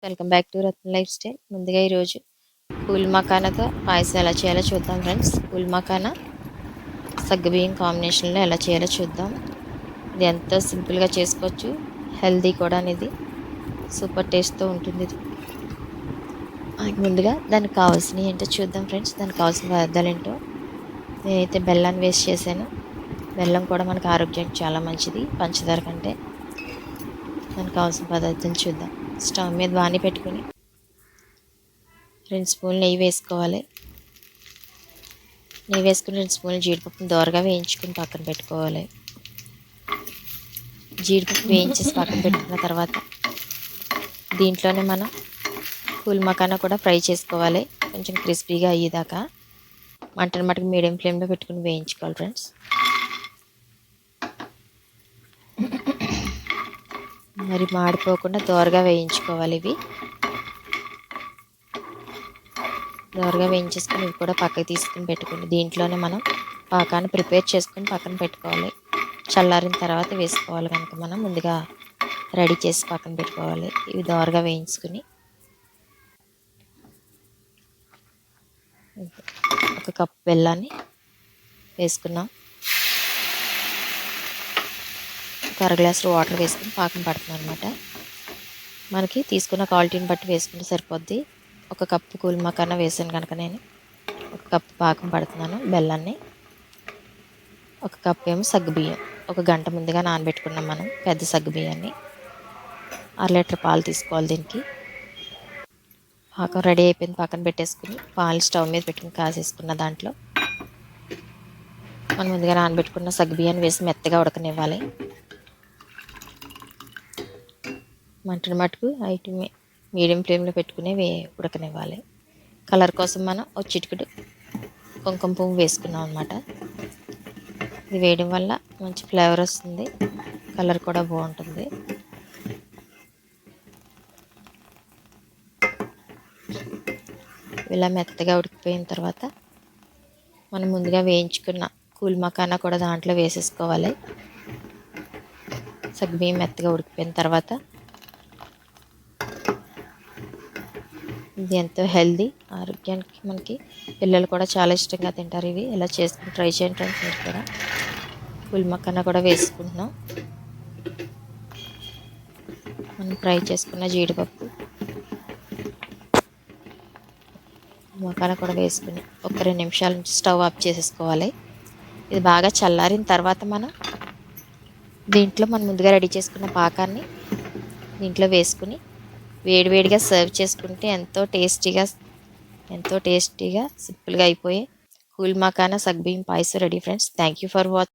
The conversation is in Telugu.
Welcome back to Ratna life style. ముందుగా ఈరోజు పూల్ మకానాతో పాయసం ఎలా చేయాలో చూద్దాం ఫ్రెండ్స్. పూల్ మకానా సగ్గుబియ్యం కాంబినేషన్లో ఎలా చేయాలో చూద్దాం. ఇది ఎంతో సింపుల్గా చేసుకోవచ్చు, హెల్దీ కూడా. ఇది సూపర్ టేస్ట్తో ఉంటుంది. ఇది ముందుగా దానికి కావాల్సినవి ఏంటో చూద్దాం ఫ్రెండ్స్. దానికి కావాల్సిన పదార్థాలు ఏంటో. నేనైతే బెల్లాన్ని వేస్ట్ చేశాను. బెల్లం కూడా మనకు ఆరోగ్యానికి చాలా మంచిది పంచదార కంటే. దానికి కావాల్సిన పదార్థాలు చూద్దాం. స్టవ్ మీద బాణీ పెట్టుకుని 2 స్పూన్లు నెయ్యి వేసుకోవాలి. నెయ్యి వేసుకుని 2 స్పూన్లు జీడిపప్పును దోరగా వేయించుకుని పక్కన పెట్టుకోవాలి. జీడిపప్పు వేయించేసి పక్కన పెట్టుకున్న తర్వాత దీంట్లోనే మనం పూల్ మకానా కూడా ఫ్రై చేసుకోవాలి. కొంచెం క్రిస్పీగా అయ్యేదాకా మంటను మటుకు మీడియం ఫ్లేమ్లో పెట్టుకుని వేయించుకోవాలి ఫ్రెండ్స్. మరి మాడిపోకుండా దోరగా వేయించుకోవాలి. ఇవి దోరగా వేయించేసుకుని ఇవి కూడా పక్కకి తీసుకుని పెట్టుకుని దీంట్లోనే మనం పాకాన్ని ప్రిపేర్ చేసుకుని పక్కన పెట్టుకోవాలి. చల్లారిన తర్వాత వేసుకోవాలి కనుక మనం ముందుగా రెడీ చేసి పక్కన పెట్టుకోవాలి. ఇవి దోరగా వేయించుకుని ఒక కప్పు బెల్లాన్ని వేసుకున్నాం. ఒక అర గ్లాసు వాటర్ వేసుకుని పాకం పడుతున్నాం అనమాట. మనకి తీసుకున్న క్వాలిటీని బట్టి వేసుకుంటే సరిపోద్ది. ఒక కప్పు పూల్ మకానా వేసాను కనుక నేను ఒక కప్పు పాకం పడుతున్నాను బెల్లాన్ని. ఒక కప్పు ఏమో సగ్గుబియ్యం, ఒక గంట ముందుగా నానబెట్టుకున్నాం మనం పెద్ద సగ్గుబియ్యాన్ని. 1 లీటర్ పాలు తీసుకోవాలి. దీనికి పాకం రెడీ అయిపోయింది. పక్కన పెట్టేసుకుని పాలు స్టవ్ మీద పెట్టుకుని కాసేసుకున్న దాంట్లో మనం ముందుగా నానబెట్టుకున్న సగ్గుబియ్యాన్ని వేసి మెత్తగా ఉడకనివ్వాలి. మంటను మటుకు మీడియం ఫ్లేమ్లో పెట్టుకుని ఉడకనివ్వాలి. కలర్ కోసం మనం ఒక చిటికెడు కుంకుమ పువ్వు వేసుకున్నాం అనమాట. ఇది వేయడం వల్ల మంచి ఫ్లేవర్ వస్తుంది, కలర్ కూడా బాగుంటుంది. ఇలా మెత్తగా ఉడికిపోయిన తర్వాత మనం ముందుగా వేయించుకున్న పూల్ మకానా కూడా దాంట్లో వేసేసుకోవాలి. సగ్గుబియ్యం మెత్తగా ఉడికిపోయిన తర్వాత ఇది ఎంతో హెల్దీ, ఆరోగ్యానికి మనకి పిల్లలు కూడా చాలా ఇష్టంగా తింటారు. ఇవి ఇలా చేసుకుని ట్రై చేయండి ఫ్రెండ్స్. మీరు కూడా పూల్ మకానా కూడా వేసుకుంటున్నాం. మనం ఫ్రై చేసుకున్న జీడిపప్పు మకానా కూడా వేసుకుని ఒక 2 నిమిషాల నుంచి స్టవ్ ఆఫ్ చేసేసుకోవాలి. ఇది బాగా చల్లారిన తర్వాత మనం ముందుగా రెడీ చేసుకున్న పాకాన్ని దీంట్లో వేసుకుని వేడివేడిగా సర్వ్ చేసుకుంటే ఎంతో టేస్టీగా సింపుల్గా అయిపోయి పూల్ మకానా సగ్గుబియ్యం payasam ready friends. Thank you for watching.